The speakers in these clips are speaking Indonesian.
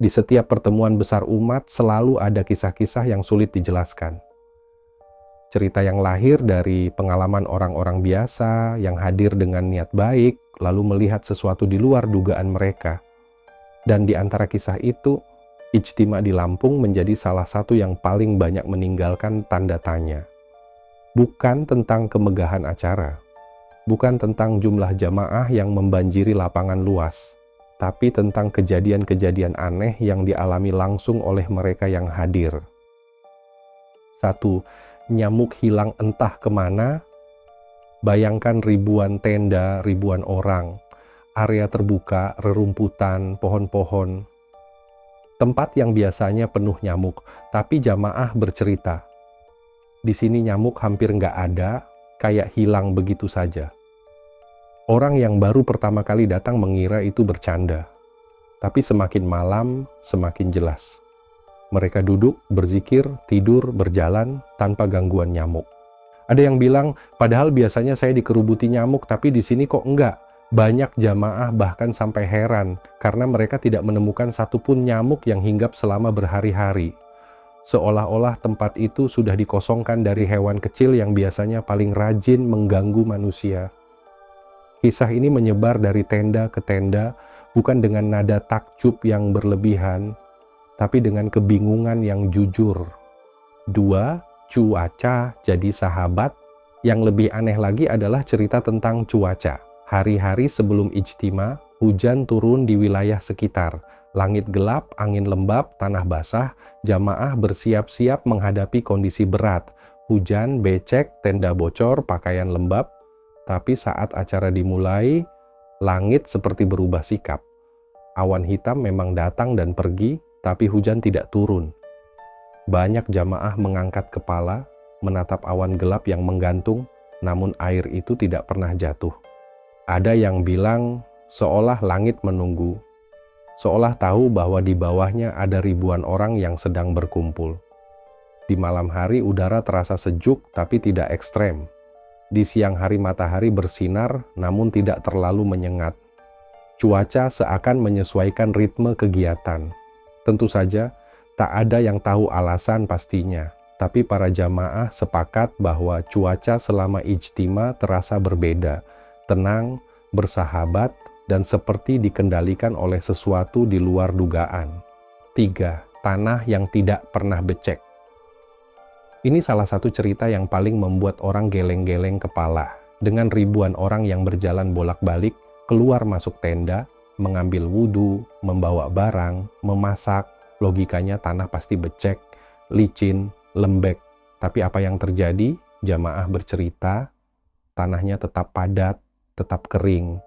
Di setiap pertemuan besar umat selalu ada kisah-kisah yang sulit dijelaskan. Cerita yang lahir dari pengalaman orang-orang biasa yang hadir dengan niat baik, lalu melihat sesuatu di luar dugaan mereka. Dan di antara kisah itu, ijtima di Lampung menjadi salah satu yang paling banyak meninggalkan tanda tanya. Bukan tentang kemegahan acara, bukan tentang jumlah jamaah yang membanjiri lapangan luas, tapi tentang kejadian-kejadian aneh yang dialami langsung oleh mereka yang hadir. 1. Nyamuk hilang entah kemana. Bayangkan ribuan tenda, ribuan orang, area terbuka, rerumputan, pohon-pohon. Tempat yang biasanya penuh nyamuk, tapi jamaah bercerita. Di sini nyamuk hampir nggak ada, kayak hilang begitu saja. Orang yang baru pertama kali datang mengira itu bercanda. Tapi semakin malam, semakin jelas. Mereka duduk, berzikir, tidur, berjalan, tanpa gangguan nyamuk. Ada yang bilang, padahal biasanya saya dikerubuti nyamuk, tapi di sini kok enggak. Banyak jamaah bahkan sampai heran, karena mereka tidak menemukan satupun nyamuk yang hinggap selama berhari-hari. Seolah-olah tempat itu sudah dikosongkan dari hewan kecil yang biasanya paling rajin mengganggu manusia. Kisah ini menyebar dari tenda ke tenda, bukan dengan nada takjub yang berlebihan, tapi dengan kebingungan yang jujur. 2. Cuaca jadi sahabat. Yang lebih aneh lagi adalah cerita tentang cuaca. Hari-hari sebelum ijtima, hujan turun di wilayah sekitar. Langit gelap, angin lembab, tanah basah, jamaah bersiap-siap menghadapi kondisi berat. Hujan, becek, tenda bocor, pakaian lembab. Tapi saat acara dimulai, langit seperti berubah sikap. Awan hitam memang datang dan pergi, tapi hujan tidak turun. Banyak jamaah mengangkat kepala, menatap awan gelap yang menggantung, namun air itu tidak pernah jatuh. Ada yang bilang seolah langit menunggu, seolah tahu bahwa di bawahnya ada ribuan orang yang sedang berkumpul. Di malam hari udara terasa sejuk tapi tidak ekstrem. Di siang hari matahari bersinar namun tidak terlalu menyengat. Cuaca seakan menyesuaikan ritme kegiatan. Tentu saja, tak ada yang tahu alasan pastinya, tapi para jamaah sepakat bahwa cuaca selama ijtima terasa berbeda, tenang, bersahabat, dan seperti dikendalikan oleh sesuatu di luar dugaan. 3. Tanah yang tidak pernah becek. Ini salah satu cerita yang paling membuat orang geleng-geleng kepala, dengan ribuan orang yang berjalan bolak-balik, keluar masuk tenda, mengambil wudhu, membawa barang, memasak, logikanya tanah pasti becek, licin, lembek. Tapi apa yang terjadi? Jamaah bercerita, tanahnya tetap padat, tetap kering,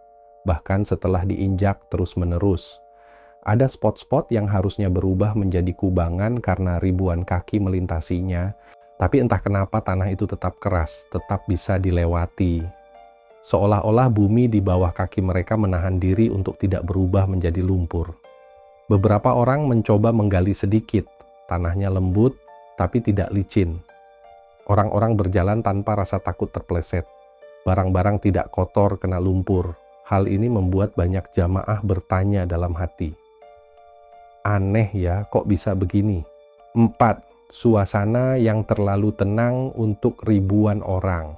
bahkan setelah diinjak terus-menerus. Ada spot-spot yang harusnya berubah menjadi kubangan karena ribuan kaki melintasinya, tapi entah kenapa tanah itu tetap keras, tetap bisa dilewati. Seolah-olah bumi di bawah kaki mereka menahan diri untuk tidak berubah menjadi lumpur. Beberapa orang mencoba menggali sedikit, tanahnya lembut tapi tidak licin. Orang-orang berjalan tanpa rasa takut terpleset. Barang-barang tidak kotor kena lumpur. Hal ini membuat banyak jamaah bertanya dalam hati. Aneh ya, kok bisa begini? 4. Suasana yang terlalu tenang untuk ribuan orang.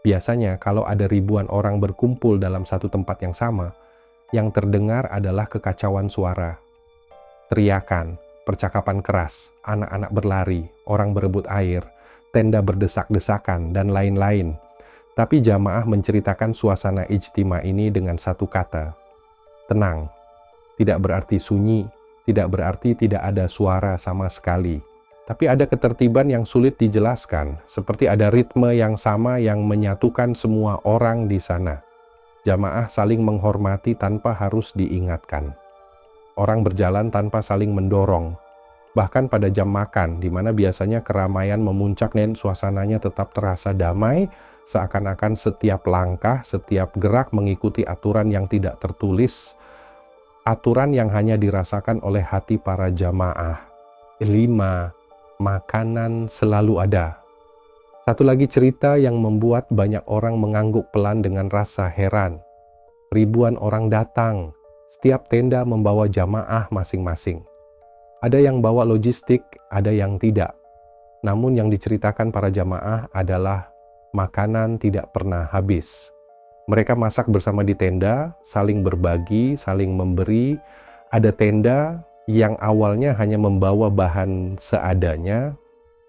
Biasanya kalau ada ribuan orang berkumpul dalam satu tempat yang sama, yang terdengar adalah kekacauan suara. Teriakan, percakapan keras, anak-anak berlari, orang berebut air, tenda berdesak-desakan, dan lain-lain. Tapi jamaah menceritakan suasana ijtima ini dengan satu kata. Tenang. Tidak berarti sunyi, tidak berarti tidak ada suara sama sekali. Tapi ada ketertiban yang sulit dijelaskan, seperti ada ritme yang sama yang menyatukan semua orang di sana. Jamaah saling menghormati tanpa harus diingatkan. Orang berjalan tanpa saling mendorong. Bahkan pada jam makan, di mana biasanya keramaian memuncak dan suasananya tetap terasa damai, seakan-akan setiap langkah, setiap gerak mengikuti aturan yang tidak tertulis, aturan yang hanya dirasakan oleh hati para jamaah. 5. Makanan selalu ada. Satu lagi cerita yang membuat banyak orang mengangguk pelan dengan rasa heran. Ribuan orang datang, Setiap tenda membawa jamaah masing-masing. Ada yang bawa logistik, ada yang tidak. Namun yang diceritakan para jamaah adalah makanan tidak pernah habis. Mereka masak bersama di tenda, saling berbagi, saling memberi. Ada tenda yang awalnya hanya membawa bahan seadanya,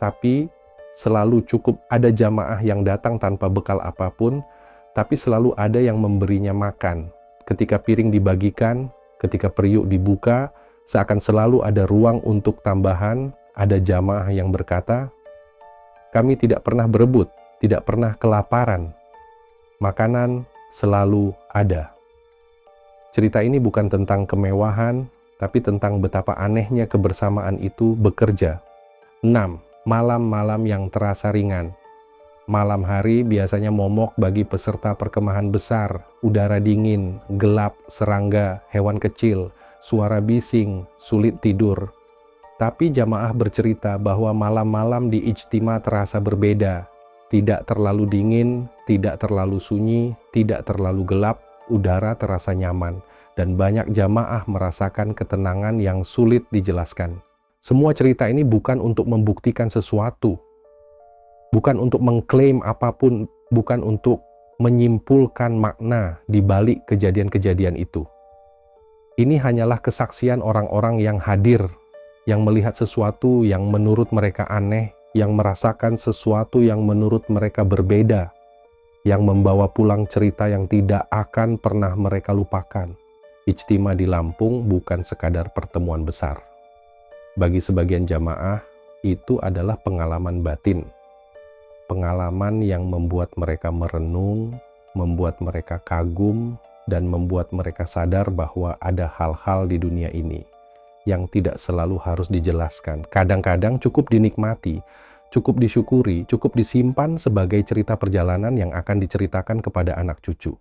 tapi selalu cukup. Ada jamaah yang datang tanpa bekal apapun, tapi selalu ada yang memberinya makan. Ketika piring dibagikan, ketika periuk dibuka, seakan selalu ada ruang untuk tambahan. Ada jamaah yang berkata, "Kami tidak pernah berebut, tidak pernah kelaparan. Makanan selalu ada." Cerita ini bukan tentang kemewahan, tapi tentang betapa anehnya kebersamaan itu bekerja. 6. Malam-malam yang terasa ringan. Malam hari biasanya momok bagi peserta perkemahan besar, udara dingin, gelap, serangga, hewan kecil, suara bising, sulit tidur. Tapi jamaah bercerita bahwa malam-malam di ijtima terasa berbeda. Tidak terlalu dingin, tidak terlalu sunyi, tidak terlalu gelap, udara terasa nyaman. Dan banyak jamaah merasakan ketenangan yang sulit dijelaskan. Semua cerita ini bukan untuk membuktikan sesuatu, bukan untuk mengklaim apapun, bukan untuk menyimpulkan makna di balik kejadian-kejadian itu. Ini hanyalah kesaksian orang-orang yang hadir, yang melihat sesuatu yang menurut mereka aneh, yang merasakan sesuatu yang menurut mereka berbeda, yang membawa pulang cerita yang tidak akan pernah mereka lupakan. Ijtima di Lampung bukan sekadar pertemuan besar. Bagi sebagian jamaah, itu adalah pengalaman batin. Pengalaman yang membuat mereka merenung, membuat mereka kagum, dan membuat mereka sadar bahwa ada hal-hal di dunia ini yang tidak selalu harus dijelaskan. Kadang-kadang cukup dinikmati, cukup disyukuri, cukup disimpan sebagai cerita perjalanan yang akan diceritakan kepada anak cucu.